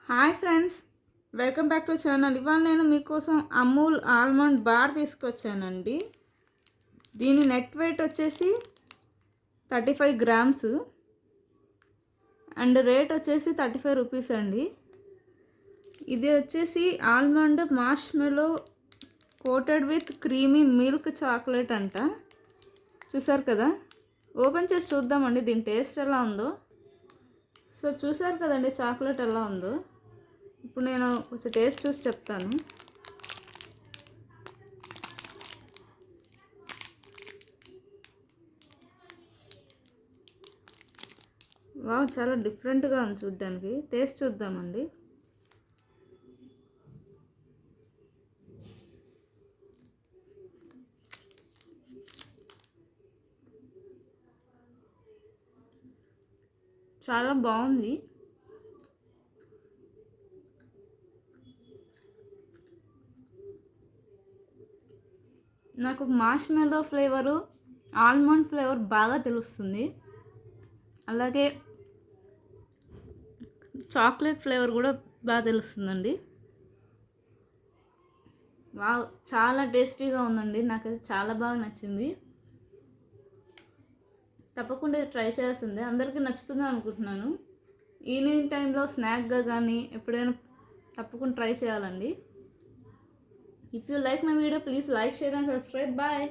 Hi friends, welcome back to channel. ఇవాళ నేను మీకోసం అమూల్ ఆల్మండ్ బార్ తీసుకొచ్చానండి. దీని నెట్ వెయిట్ వచ్చేసి 35 గ్రామ్స్ అండ్ రేట్ వచ్చేసి 35 రూపీస్ అండి. ఇది వచ్చేసి almond marshmallow coated with creamy milk chocolate అంట. చూసారు కదా, ఓపెన్ చేసి చూద్దామండి దీని టేస్ట్ ఎలా ఉందో. సో చూసారు కదండి చాక్లెట్ ఎలా ఉందో. ఇప్పుడు నేను కొంచెం టేస్ట్ చూసి చెప్తాను. వావ్, చాలా డిఫరెంట్గా ఉంది చూడ్డానికి. టేస్ట్ చూద్దామండి. చాలా బాగుంది. నాకు మార్ష్మెలో ఫ్లేవరు, ఆల్మండ్ ఫ్లేవర్ బాగా తెలుస్తుంది. అలాగే చాక్లెట్ ఫ్లేవర్ కూడా బాగా తెలుస్తుందండి. వావ్, చాలా టేస్టీగా ఉందండి. నాకైతే చాలా బాగా నచ్చింది. తప్పకుండా ట్రై చేయాల్సిందే. అందరికీ నచ్చుతుంది అనుకుంటున్నాను. ఈవినింగ్ టైంలో స్నాక్గా కానీ ఎప్పుడైనా తప్పకుండా ట్రై చేయాలండి. If you like my video, please like, share and subscribe. Bye.